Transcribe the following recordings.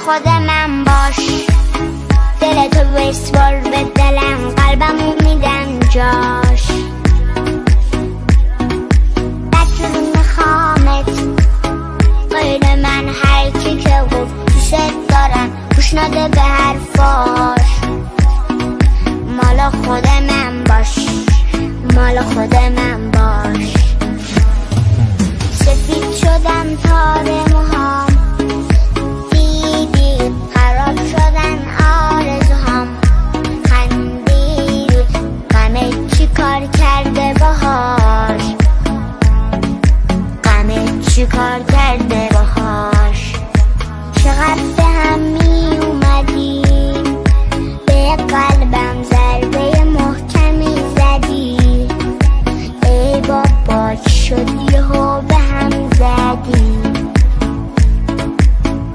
خود من باش. دلتو بسپار به دلم، قلبمو میدم جاش. بدجوری میخوامت غیر من، هر کی که گفت دوست دارم گوش نده به حرفاش. مال خود من باش، مال خود من باش. سفید شدم تار موهام، دیدی خراب شدن آرزوهام. خندیدی غمه چی کار کرده باهاش، غمه چی کار کرده باهاش. چقدر به هم می اومدیم، به قلبم ضربه محکمی زدی. ای بابا چی شد یهو به هم زدی،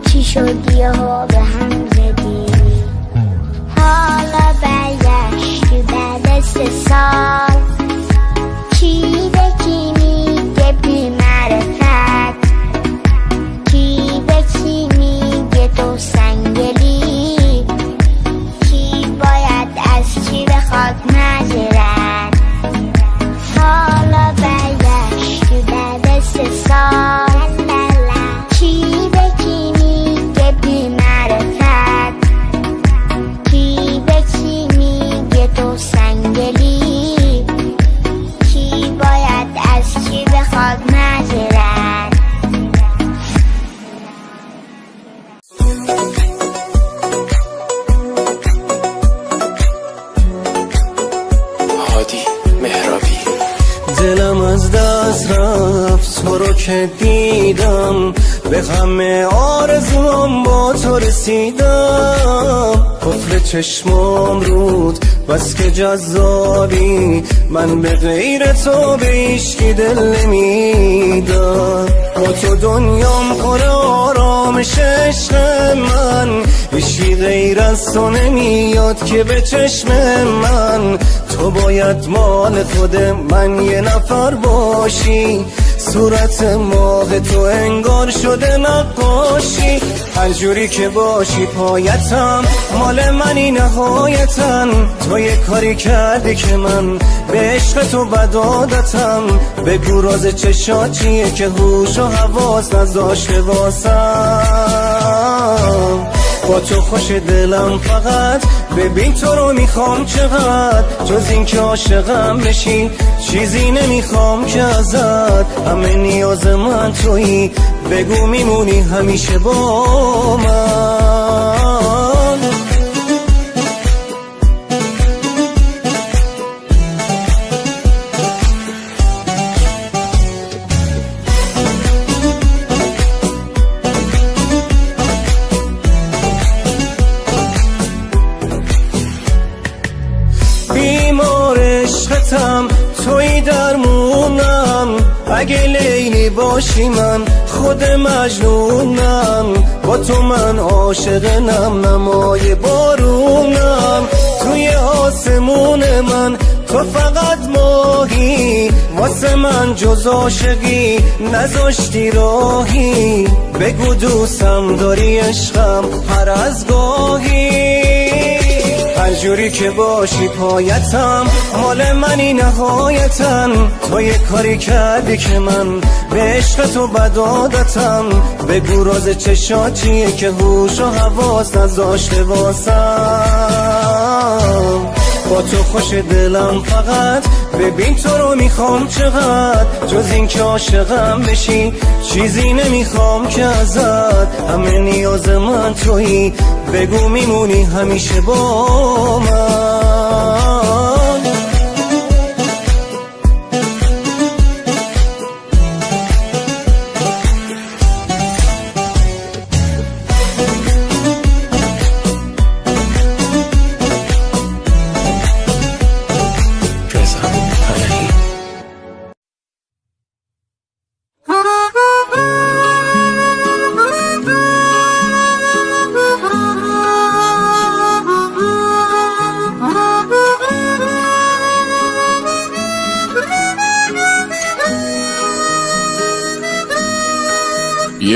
چی شد یهو به هم زدی. حالا برگشتی بعد 3 سال، کی به کی میگه بی معرفت، کی به کی میگه تو سنگلی، کی باید از کی بخواد معذرت. حالا برگشتی بعد 3 سال، کی به کی میگه بی معرفت، کی به کی میگه تو سنگلی، کی باید از کی بخواد معذرت. هادی مهرابی. دلم از دست رفت تو رو که دیدم، به غم آرزوام با تو رسیدم. قفل چشمام رود بس که جذابی، من به غیر تو به هیچکی دل نمیدم. با تو دنیام پر آرامش عشق من، هیچی غیر از تو نمیاد که به چشم من. تو باید مال خود من یه نفر باشی، صورت ماه تو انگار شده نقاشی. هر جوری که باشی پایتم، مال منی نهایتن. تو یه کاری کردی که من به عشق تو بدادتم. بگو راز چشات چیه که هوش و حواس نذاشته واسم. با تو خوش دلم فقط، ببین تو رو میخوام چقدر. جز این که عاشقم بشی چیزی نمیخوام که ازت. همه نیاز من تویی، بگو میمونی همیشه با من. بیمار عشقتم توی درمونم، اگه لیلی باشی من خود مجنونم. با تو من عاشق نم نمای بارونم. توی آسمون من تو فقط ماهی، واسه من جز عاشقی نذاشتی راهی. بگو دوستم داری عشقم هر از گاهی. هر جوری که باشی پایتم، مال منی نهایتن. تو یه کاری کردی که من به عشق تو بدادتم. بگو راز چشات چیه که هوش و حواس نذاشته واسم. با تو خوش دلم فقط، ببین تو رو میخوام چقدر. جز این که عاشقم بشی چیزی نمیخوام که ازت. همه نیاز من تویی، بگو میمونی همیشه با من.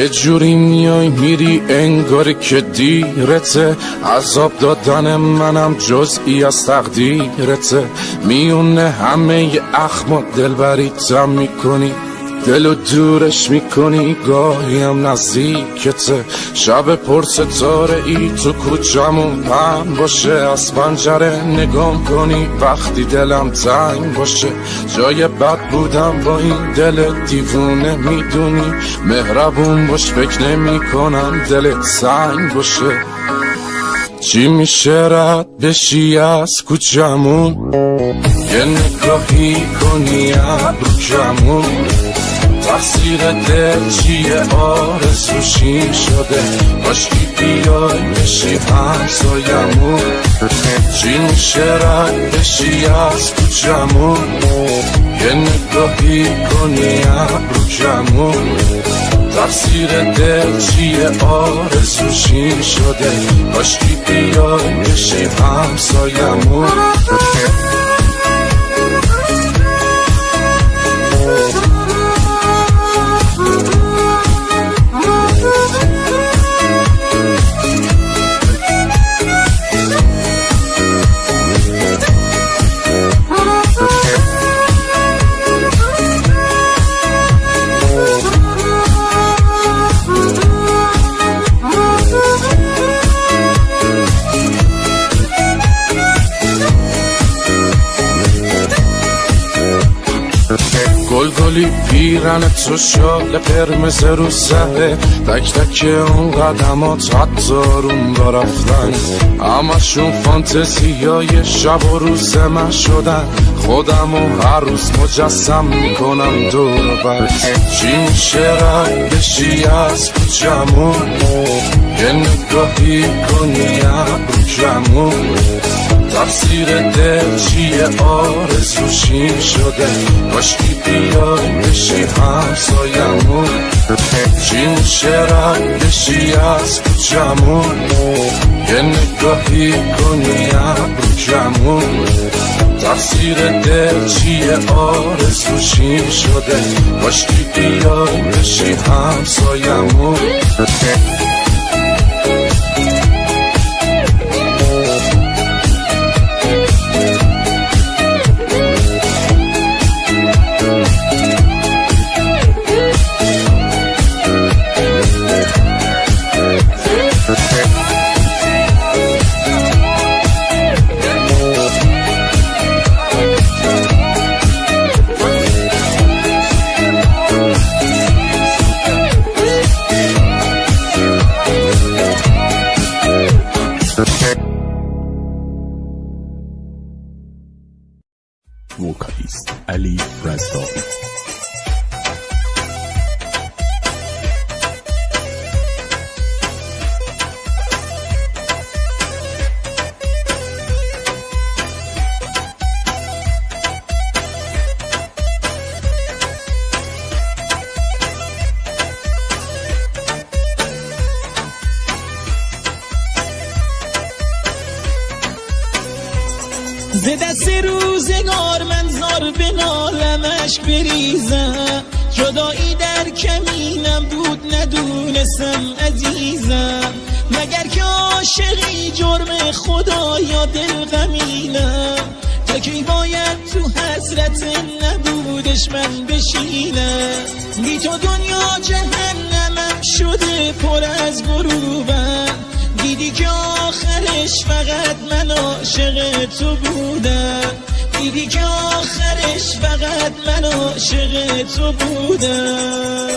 یه جوری میای میری انگاری که دیرته، عذاب دادن منم جزئی از تقدیرته. میونه همه اخم دلبریتم میکنی، دلو دورش میکنی گاهی هم نزدیکته. شب پر ستاره ای تو کوچمون پهن باشه، از پنجره نگام کنی وقتی دلم تنگ باشه. جای بد بودم با این دل دیوونه میدونی، مهربون باش فکر نمی کنم دلت سنگ باشه. چی میشه رد بشی از کوچمون، یه نگاهی کنی ابرو کمون. تقصیر دل چیه آرزوشی شده، کاشکی بیای بشی همسایمون. چی میشه رد بشی از کوچمون، یه نگاهی کنی ابرو کمون. تقصیر دل چیه آرزوشی شده، کاشکی بیای بشی همسایمون. گلگلی پیرن تو شال قرمز رو سره، تک تک اون قدمات حتی روم را رفتن. همشون فانتزیای شب و روز من شدن، خودمو هر روز مجسم میکنم دور بر. چی میشه رد بشی از کوچمون، یه نگاهی کنی ابرو کمون. تقصیر دل چیه آرزوشی شده، کاشکی بیای بشی همسایمون. چی میشه رد بشی از کوچمون، یه نگاهی کنی ابرو کمون. تقصیر دل چیه آرزوشی شده، کاشکی بیای بشی همسایمون. وکالیست علی رزاقی. ز دست روزگار من زار به نالمش بریزم، جدایی در کمینم بود ندونستم عزیزم. مگر که عاشقی جرم خدا یا دل غمینم، تا کی باید تو حسرت نبودش من بشینم. بی تو دنیا جهنمم شده پر از غروبم، دیدی که آخرش فقط من عاشق تو بودم. دیدی که آخرش فقط من عاشق تو بودم.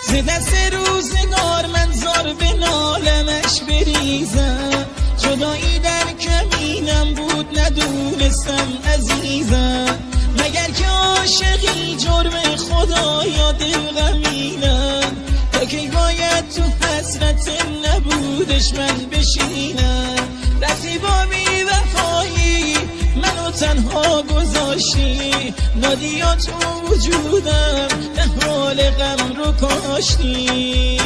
ز دست روزگار من زار به نالمش بریزم، جدایی در کمینم بود ندونستم عزیزم. مگر که عاشقی جرم خدا یا دل غمینم، تا کی باید تو حسرت نبودش من بشینم. رفتی با بی وفایی منو تنها گذاشتی نادیا تو وجودم نه حال غم رو کاشتی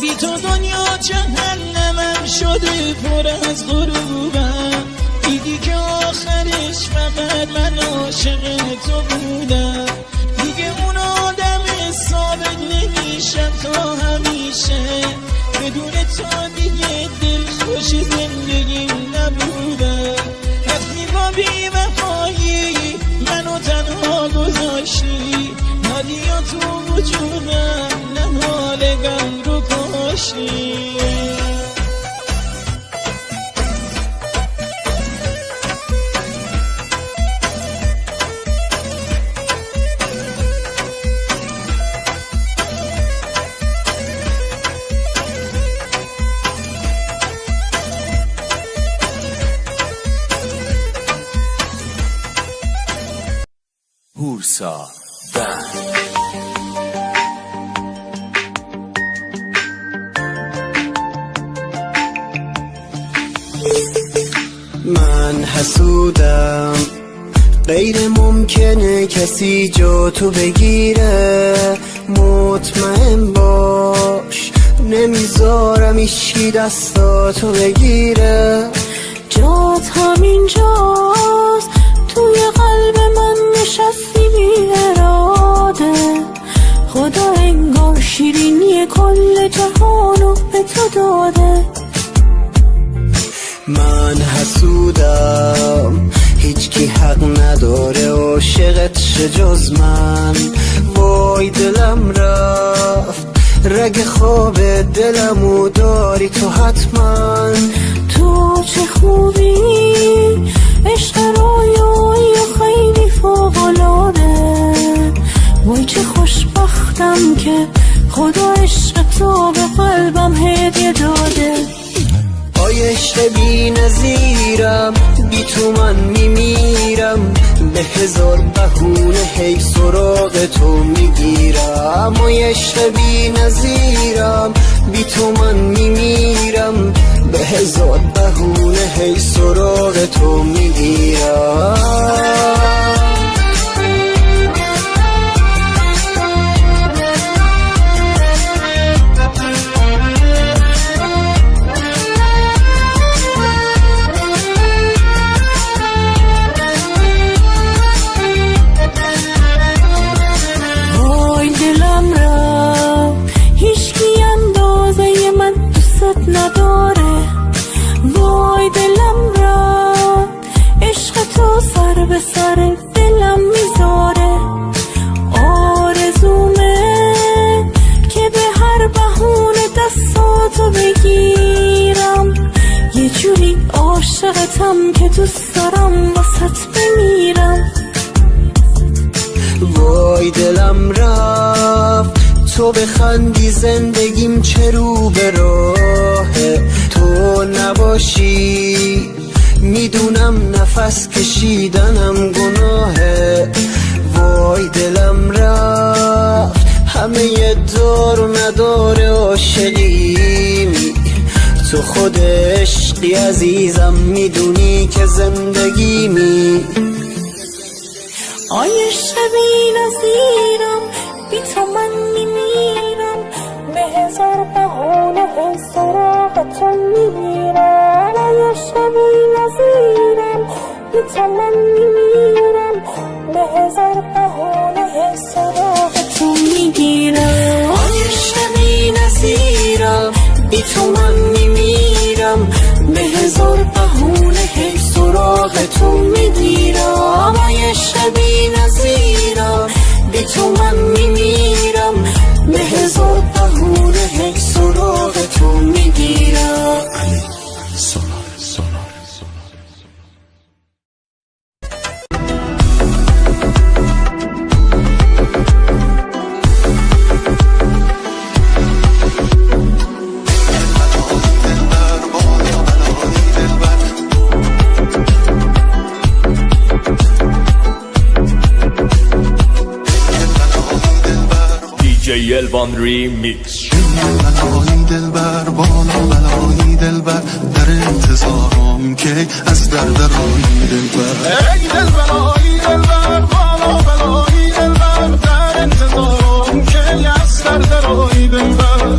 بی تو دنیا جهنمم شده پر از غروبم دیدی که آخرش فقط من عاشق تو بودم دیگه اون آدم ثابت نمیشم تا همیشه بدون تو دیگه دل خوش زندگیم نبودم رفتی با بی وفایی منو تنها گذاشتی نادیا تو وجودم نه حال غم رو کاشتی هورسا من حسودم غیر ممکنه کسی جا تو بگیره مطمئن باش نمیذارم ایشکی دستاتو بگیره جات همینجاست توی قلب من نشستی بی اراده خدا انگار شیرینی کل جهانو به تو داده من حسودم هیچکی حق نداره عاشقت شه جز من وای دلم رفت رگ خواب دلمو داری تو حتما تو چه خوبی عشق رویایی خیلی فوق‌العاده وای چه خوشبختم که خدا عشق تو به قلبم هدیه داده آی عشق بی نظیرم بی تو من میمیرم به هزار بهونه هی سراغ تو میگیرم آی عشق بی نظیرم بی تو من میمیرم به هزار بهونه هی سراغ تو میگیرم نداره وای دلم را عشق تو سر به سر دلم میذاره آرزومه که به هر بهونه دستاتو بگیرم یه جوری عاشقتم که دوست دارم واسط بمیرم وای دلم رفت تو بخندی زندگیم چه رو به راهه تو نباشی میدونم نفس کشیدنم گناهه وای دلم رفت همه دار و نداره عاشقیمی تو خود عشقی عزیزم میدونی که زندگیمی آی عشق بی نظیرم بی تو من میمیرم به هزار بهونه هی سراغ تو میگیرم آی عشق بی نظیرم بی تو من میمیرم به هزار بهونه هی سراغ تو میگیرم شبی نظیرم بی تو من میمیرم به هزار بهونه هی سراغ تو میگیرم یه شبی نظیرم بی تو من میمیرم به هزار بهونه هی سراغ تو میگیرم. DJ Elvan Remix. بلایی دلبر بالا بلایی دلبر در انتظارم که از دردرایی دلبر ای دل بلایی دلبر بالا بلایی دلبر در انتظارم که از دردرایی دلبر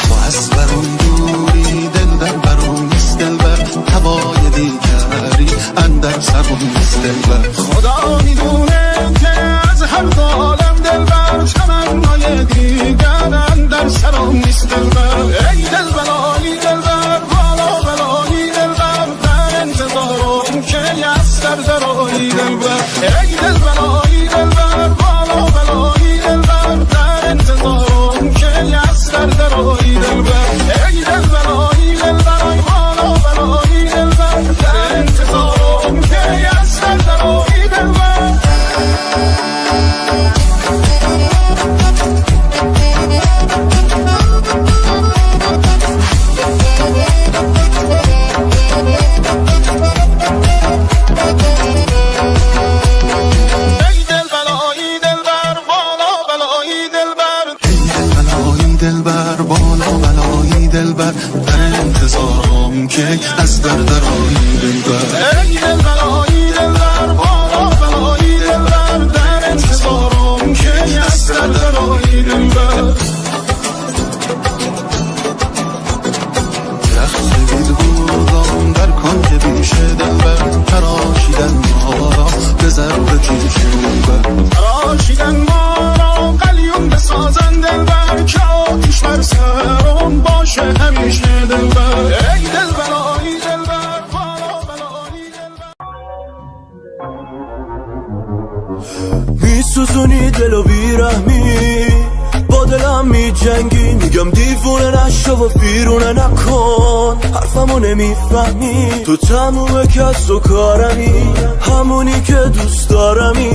تو از برون دوری دل در برون نیست دلبر هوای دیگری اندر سرم نیست دلبر خدا میدونه که از هر عالم دلبر تمنای دیگر اندر سرم نیست دلبر ای دل بلایی دلبر بالا بلایی دلبر در انتظارم که از دردرایی دلبر ای دل بلایی دلبر بالا بلایی دلبر در انتظارم که از دردرایی دلبر ای دل بلایی دلبر بالا بلایی دلبر در انتظارم که از دردرایی دلبر که از دردرایی دلبر ای دل بلایی دلبر بالا بلایی دلبر در انتظارم که از دردرایی دلبر رخت سفید بودم در کنج بیشه دلبر تراشیدن ما را به ضرب کیش دلبر تراشیدن ما را قلیون بسازن دلبر که آتیش بر سرم باشه همیشه دلبر ای دل بلایی دلبر بالا بلایی دلبر میسوزونی دلو بیرحمی با دلم میجنگی میگم دیوونه نشو و بیرونه نکن حرفمو نمیفهمی تو تموم کس و کارمی همونی که دوست دارمی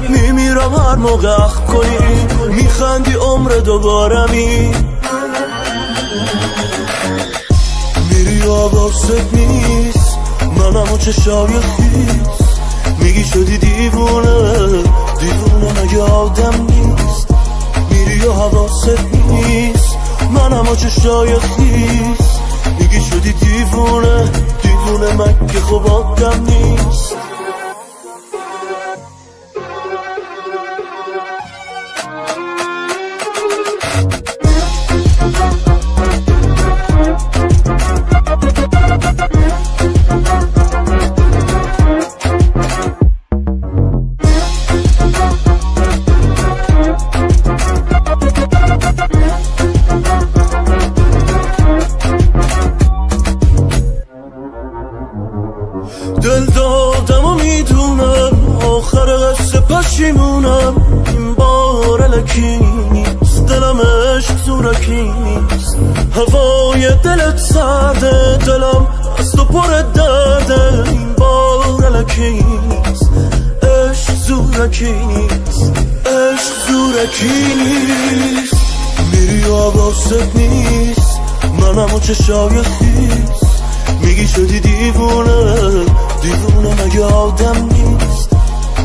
میمیرم هر موقع اخ کنی میخندی عمر دوبارمی میری آواست نیست منم و چشای خیست میگی شدی دیوونه دیوونه مگه آدم نیست میری و حواست نیست منم و چشای خیست میگی شدی دیوونه دیوونه مگه خب آدم نیست دل دادم و میدونم آخر قصه پشیمونم این بار الکی نیست دلم عشق زورکی نیست هوای دلت سرده دلم از تو پر درده این بار الکی نیست عشق زورکی نیست عشق زورکی نیست میری آواست نیست منم و چشای خیست میگی شدی دیوونه دیوونه مگه آدم نیست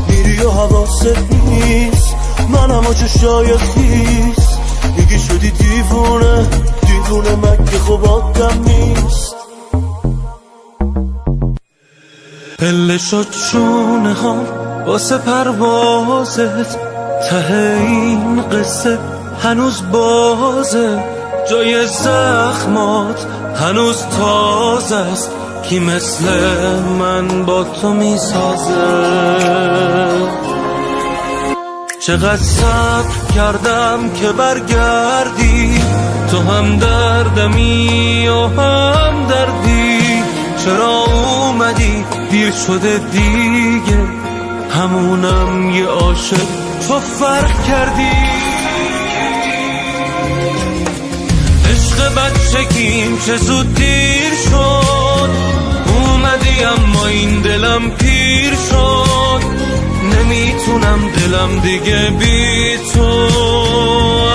میری و حواست نیست منم و چشای خیست میگی شدی دیوونه دیوونه مگه خب آدم نیست پله شد شونه ها واسه پروازت ته این قصه هنوز بازه جای زخمات هنوز تازه است کی مثل من با تو میسازه چقدر صبر کردم که برگردی، تو هم دردمی و هم دردی. چرا اومدی دیر شده دیگه، همونم یه عاشق تو فرق کردی. عشق بچگیم چه زود دیر شد، اومدی اما این دلم پیر شد. نمیتونم دلم دیگه بی تو،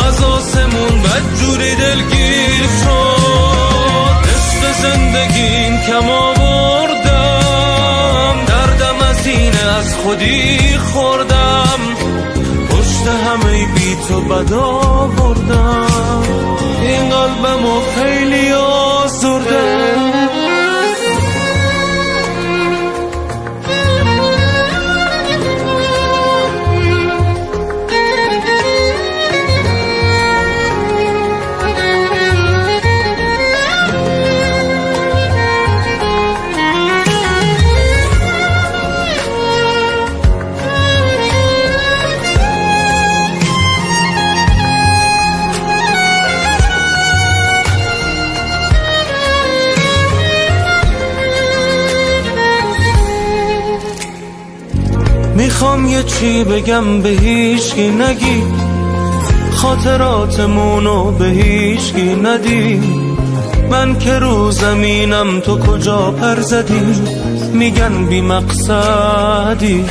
از آسمون بدجوری دلگیر شد. عشق زندگیم کم آوردم، دردم از اینه از خودی خوردم. پشت همه بی تو بد آوردم، این قلبمو خیلی آزردم. میخوام یه چی بگم به هیچکی نگی، خاطراتمونو به هیچکی ندی. من که رو زمینم تو کجا پر زدی، میگن بی مقصدی.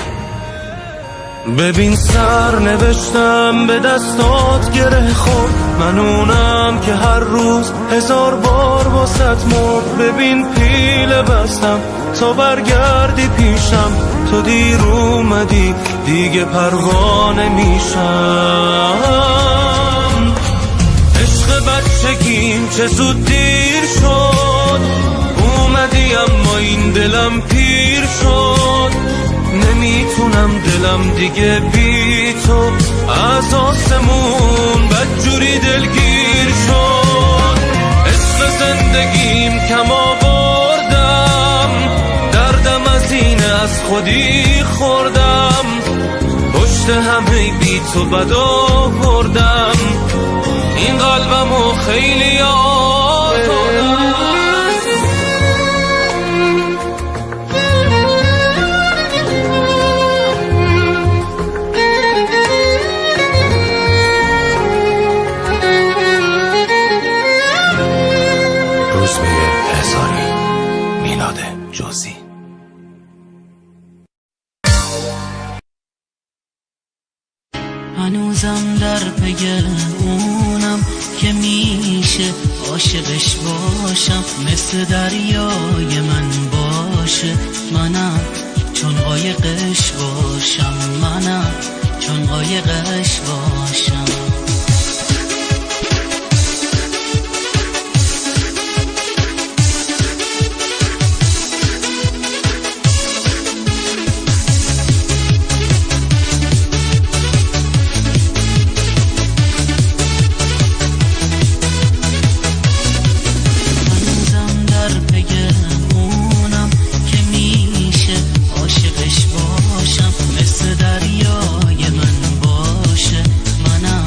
ببین سر نوشتم به دستات گره خورد، من اونم که هر روز 1000 بار واسط مرد. ببین پیله بستم تا برگردی پیشم، تو دیر اومدی دیگه پروانه میشم. عشق بچگیم چه زود دیر شد، اومدی اما این دلم پیر شد. نمیتونم دلم دیگه بی تو، از آسمون بدجوری دلگیر شد. عشق زندگیم کم آوردم، دردم از اینه از خودی خوردم. پشت همه بی تو بد آوردم، این قلبمو خیلی آزردم. هنوزم در پی اونم که میشه عاشقش باشم، مثل دریای من باشه. منم چون قایقش باشم، منم چون قایقش باشم. مثل دریای من باشه، منم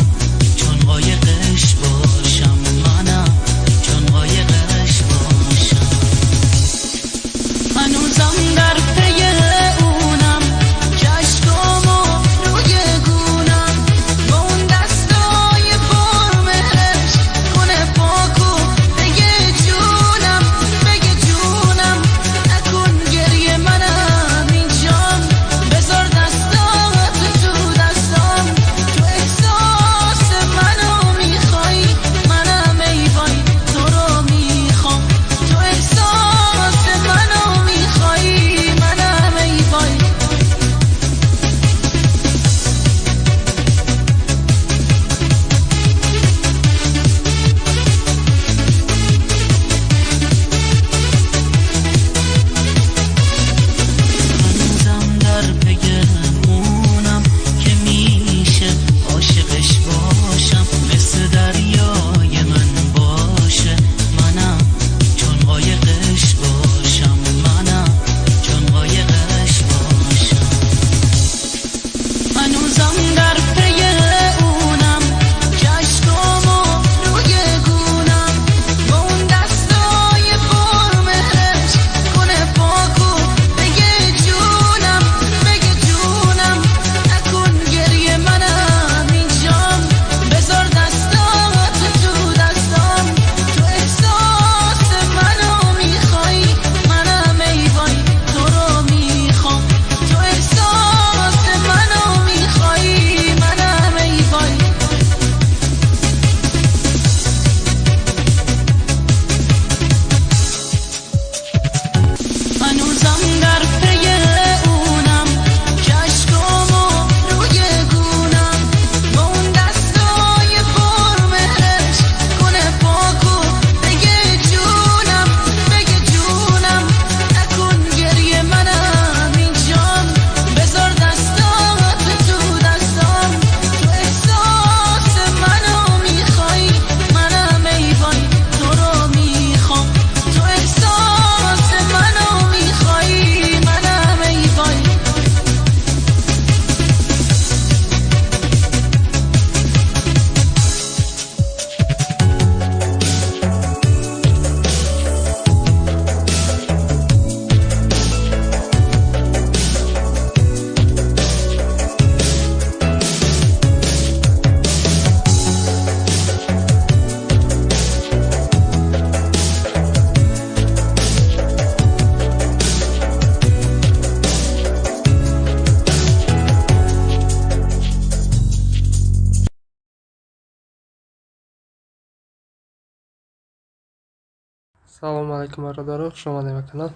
Салому алейкум бародаро, хуш омадед ба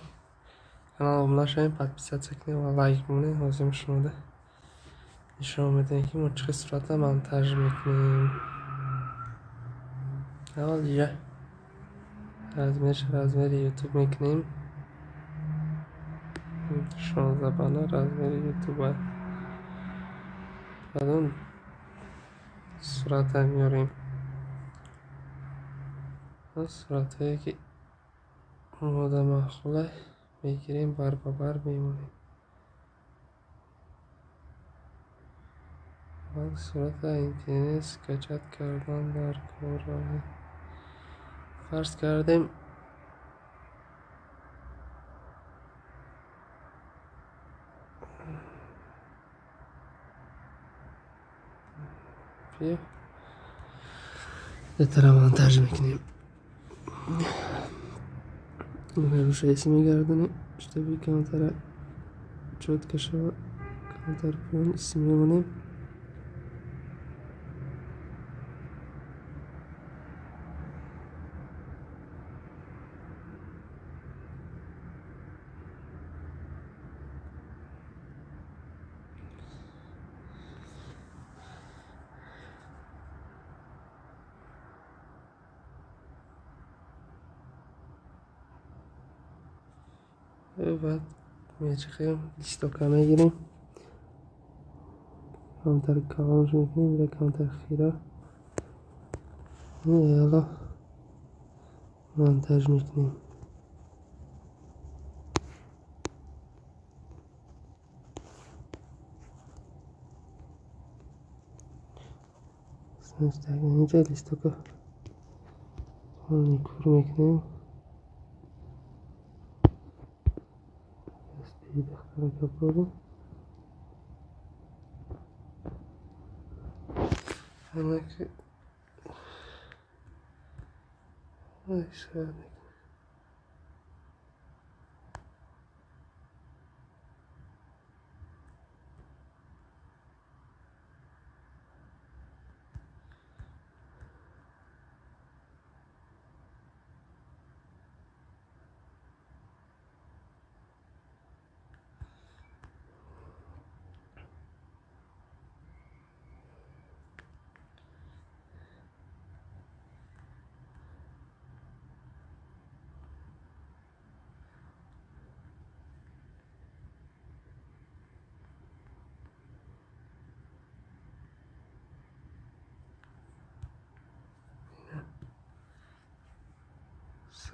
канал обуна шавем, подписатсия кунед ва лайк бимонед. ҳозир шумода нишон медиҳем ки мо чӣ хел сурата монтаж мекунем. аввал ҷа размери ютуб мекунем. 16 бана размери ютуба. баъдон сурата меёрем. суратҳое ки мода маъқула мегирем, бар ба бар мемонем. сурата интернет скачат кардан дар кораҳи фарз кардем. беҳтара монтаж мекунем. рӯшайси мегардонем, чтобы камтара чётко шавад. камтар пониси мемонем. بعد میچخیم لیستوکا میگیریم، کامتر کالانش میکنیم و کامتر خیره حالا مونتاژ میکنیم. اینجا لیستوکا نیکور میکنیم. Para que puedo. Ana que. Ay, sabe.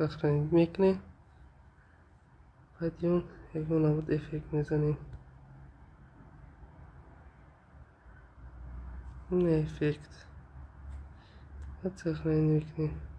سخرنگ میکنه. بعد یون نبود افکت میزنیم. این افکت بعد سخرنگ میکنیم.